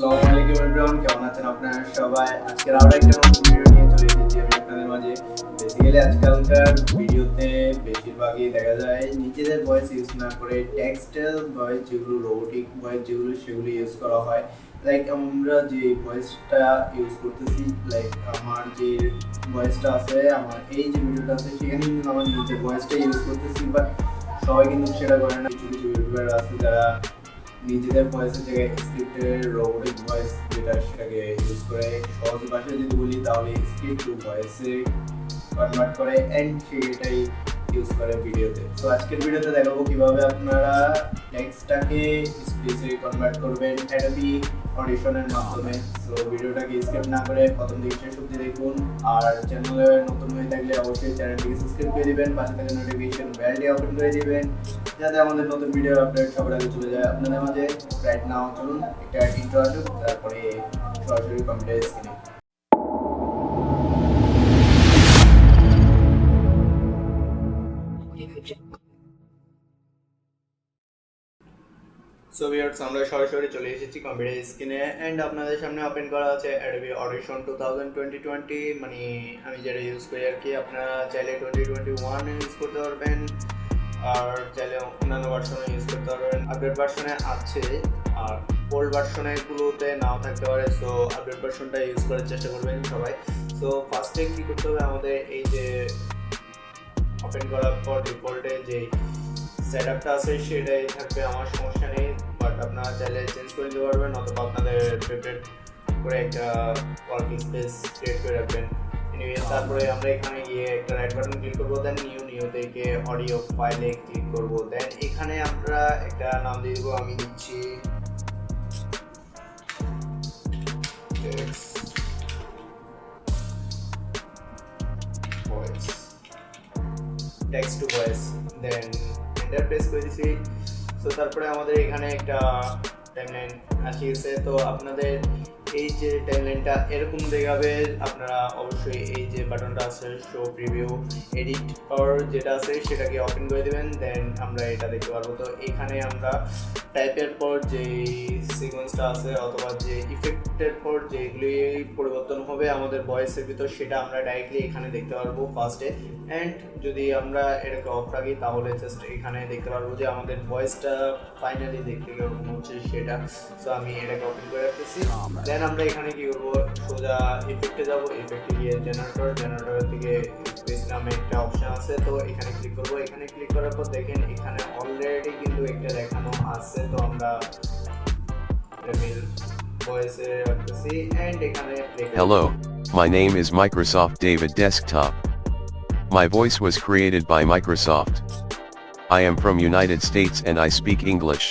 আসসালামু আলাইকুম এভরিওয়ান, কেমন আছেন আপনারা সবাই? আজকের আরো একটা নতুন ভিডিও নিয়ে চলে এসেছি আমি আপনাদের মাঝে। বেসিক্যালি আজকালকার ভিডিওতে বেশিরভাগই দেখা যায় নিজেদের ভয়েস ইউজ না করে টেক্সটাইল ভয়েস, যেগুলো রোবোটিক ভয়েস যেগুলো, সেগুলো ইউজ করা হয়। লাইক আমরা যে ভয়েসটা ইউজ করতেছি, লাইক আমার যে ভয়েসটা আছে, আমার এই যে ভিডিওটা আছে, সেখানে কিন্তু আমার নিজের ভয়েসটা ইউজ করতেছি, বাট সবাই কিন্তু সেটা করে না। কিছু কিছু ইউটিউবার আছে যারা নিজেদের ভয়েসের জায়গায় স্ক্রিপ্টের রোবোটিক ভয়েস যেটা, সেটাকে ইউজ করে সহজ ভাষায় যদি বলি তাহলে স্ক্রিপ্ট টু ভয়েসে কনভার্ট করে এন্ড সেটাই ইউজ করে ভিডিওতে। তো আজকের ভিডিওতে দেখাবো কিভাবে আপনারা টেক্সটটাকে স্পিচে কনভার্ট করবেন অ্যাডোবি অডিশনের মাধ্যমে। সো ভিডিওটাকে স্কিপ না করে প্রথম থেকে শেষ অবধি দেখুন। আর চ্যানেলে নতুন হয়ে থাকলে অবশ্যই চ্যানেলটিকে সাবস্ক্রাইব করে দিবেন, পাশে থাকা নোটিফিকেশন বেলটি ওপেন করে দিবেন যাতে আমাদের নতুন ভিডিও আপডেট সবার আগে চলে যায় আপনাদের মাঝে। রাইট নাও চলুন একটা ইন্ট্রো আসুক, তারপরে সরাসরি কম্পিউটার স্ক্রিনে। সো ভিউয়ার্স, আমরা সরাসরি চলে এসেছি কম্পিউটার স্ক্রিনে এন্ড আপনাদের সামনে ওপেন করা আছে Adobe Audition 2020, মানে আমি যেটা ইউজ করি আর কি। আপনারা চাইলে 2021 ইউজ করতে পারবেন, আর চাইলে অন্যান্য ভার্সনে ইউজ করতে পারবেন। আপডেট ভার্সনে আছে, আর ওল্ড ভার্সনে গুলোতে নাও থাকতে পারে। সো আপডেট ভার্সনটা ইউজ করার চেষ্টা করবেন সবাই। সো ফার্স্টে কি করতে হবে, আমাদের এই যে ওপেন করার পর ডিফল্টে যে সেটআপটা আছে সেটাই থাকবে, আমার সমস্যা নেই। বাট আপনারা চাইলে চেঞ্জ করে দিতে পারবেন, অথবা আপনাদের ফেভারিট করে একটা ওয়ার্কিং স্পেস ক্রিয়েট করে রাখবেন। এনিওয়ে, তারপরে আমরা এখানে গিয়ে একটা রাইট বাটন ক্লিক করবো, দেন নিউ থেকে অডিও ফাইলে ক্লিক করবো। দেন এখানে আমরা একটা নাম দিয়ে দেবো, আমি দিচ্ছি text to voice, then enter press করে দিছি। সো তারপরে আমাদের এখানে একটা টাইমলাইন আসিয়েছে। তো আপনাদের এই যে টাইমলাইনটা এরকম দেখাবে, আপনারা অবশ্যই এই যে বাটনটা আছে শো প্রিভিউ এডিট অর যেটা আছে সেটাকে ওপেন করে দেবেন, দেন আমরা এটা দেখতে পারবো। তো এখানে আমরা টাইপের পর যে সিকোয়েন্সটা আছে অথবা যে ইফেক্টের পর যেগুলি পরিবর্তন হবে আমাদের ভয়েসের ভিতর, সেটা আমরা ডাইরেক্টলি এখানে দেখতে পারবো ফার্স্টে। অ্যান্ড যদি আমরা এটাকে অফ রাখি তাহলে জাস্ট এখানে দেখতে পারবো যে আমাদের ভয়েসটা ফাইনালি দেখতে কেমন হচ্ছে সেটা। সো আমি এটাকে ওপেন করে রাখতেছি। দেন আমরা এখানে কি করবো, সোজা ইফেক্টে যাবো, ইফেক্টে গিয়ে জেনারেটর থেকে স্পেস নামে একটা অপশন আছে, তো এখানে ক্লিক করবো। এখানে ক্লিক করার পর দেখেন এখানে অলরেডি কিন্তু একটা দেখানো আছে। তো আমরা ভয়েসে রাখতেছি এন্ড এখানে Hello, my name is Microsoft David Desktop. My voice was created by Microsoft. I am from United States and I speak English.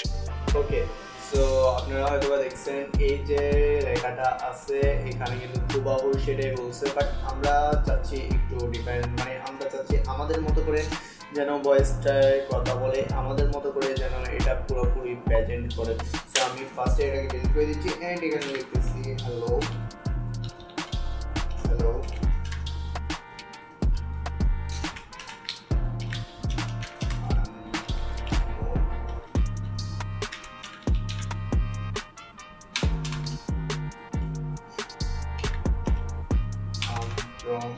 Okay, so আপনারা হয়তো দেখছেন এই যে লেখাটা আছে এখানে কিন্তু খুবাবু সেটাই বলছে, বাট আমরা চাচ্ছি একটু ডিফারেন্ট, মানে আমরা চাচ্ছি আমাদের মতো করে যেন ভয়েসটায় কথা বলে, আমাদের মতো করে যেন এটা পুরোপুরি প্রেজেন্ট করে। সো আমি ফার্স্টে এটাকে ডিলিট করে দিচ্ছি এন্ড এখানে লিখতেছি হ্যালো হ্যালো from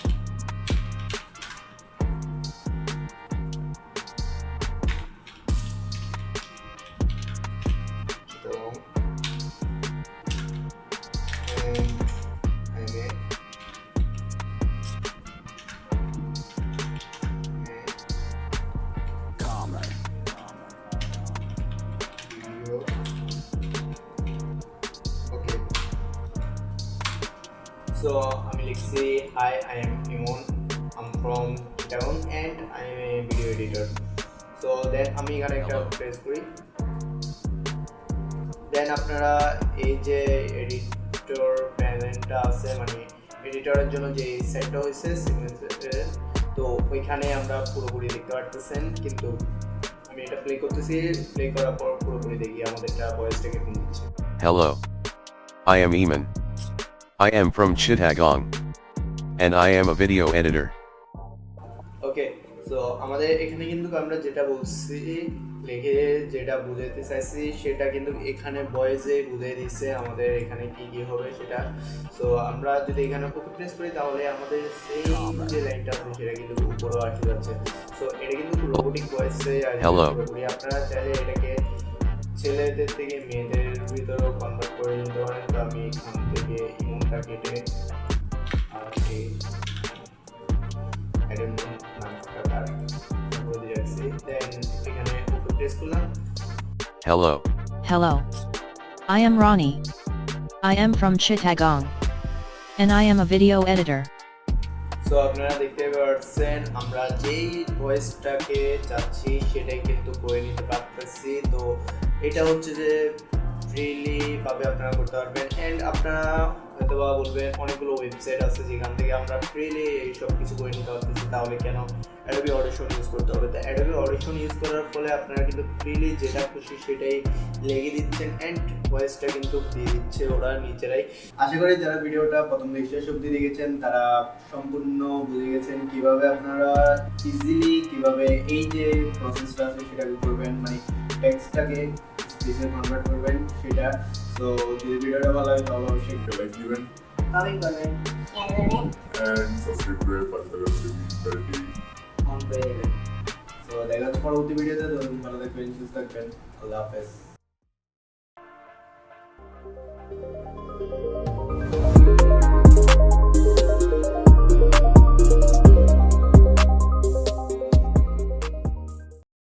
So আমি লিখছি hi, I am Imon, I'm from Town and I am a video editor. So then আমি এখানে একটা প্রেস করি, দেন আপনারা এই যে এডিটর প্যানেলটা আছে, মানে এডিটরের জন্য যে সেটটা হয়েছে সিকোয়েন্সের, তো ওইখানে আমরা পুরোপুরি দেখতে পারতেছেন। কিন্তু আমি এটা প্লে করতেছি, প্লে করার পর পুরোপুরি দেখি আমাদের একটা ভয়েসটাকে কোন দিচ্ছে। Hello, I am Eamon. I am from Chittagong. And I am a video editor. Okay, so আমাদের এখানে কিন্তু আমরা যেটা বলছি লিখে যেটা বুঝাইতে চাইছি সেটা কিন্তু এখানে ভয়েসে বুঝিয়ে দিচ্ছে আমাদের এখানে কি কি হবে সেটা। সো আমরা যদি এখানে কপি পেস্ট করি তাহলে আমাদের সেম যে লাইনটা আছে সেটা কিন্তু উপরে আসে যাচ্ছে। সো এটা কিন্তু রোবোটিক ভয়েসে আর Hello. পুরোপুরি আপনারা চাইলে এটাকে ছেলেদের থেকে মেয়েদের ভিতরেও কনভার্ট করে নিতে পারেন। তো আমি এখান থেকে ইমোনটা কেটে আজকে অ্যাডেন নামটা তার বলে রাখছি। দেন এখানে কপি পেস্ট করলাম। Hello. Hello. I am Ronnie. I am from Chittagong. And I am a video editor. So আপনারা দেখতে পাচ্ছেন আমরা যেই ভয়েসটাকে চাচ্ছি সেটাই কিন্তু করে নিতে পারতেছি। তো এটা হচ্ছে যে ফ্রিলি ভাবে আপনারা করতে পারবেন। অ্যান্ড আপনারা হয়তো বা বলবেন অনেকগুলো ওয়েবসাইট আছে যেখান থেকে আমরা ফ্রিলি এইসব কিছু করে নিতে পারতেছি, তাহলে কেন Adobe Audition ইউজ করতে হবে? তো Adobe Audition ইউজ করার ফলে আপনারা কিন্তু ফ্রিলি যেটা খুশি সেটাই লেগে দিচ্ছেন অ্যান্ড ভয়েসটা কিন্তু দিয়ে দিচ্ছে ওরা নিজেরাই। আশা করি যারা ভিডিওটা প্রথম থেকে শেষ অবধি দেখেছেন তারা সম্পূর্ণ বুঝে গেছেন কিভাবে আপনারা ইজিলি কিভাবে এই যে প্রসেসটা আছে সেটাকে করবেন, মানে টেক্সটটাকে স্পেসে কনভার্ট করবেন সেটা। সো যদি ভিডিওটা ভালো লাগে তাহলে অবশ্যই একটা লাইক দিবেন কমেন্ট করবেন, শেয়ার করবেন, এন্ড সাবস্ক্রাইব করে পাশে থাকা বেলটি অন করে দেবেন। সো দেখা হচ্ছে পরবর্তী ভিডিওতে। ততক্ষণ ভালো থাকবেন, সুস্থ থাকবেন। আল্লাহ হাফেজ।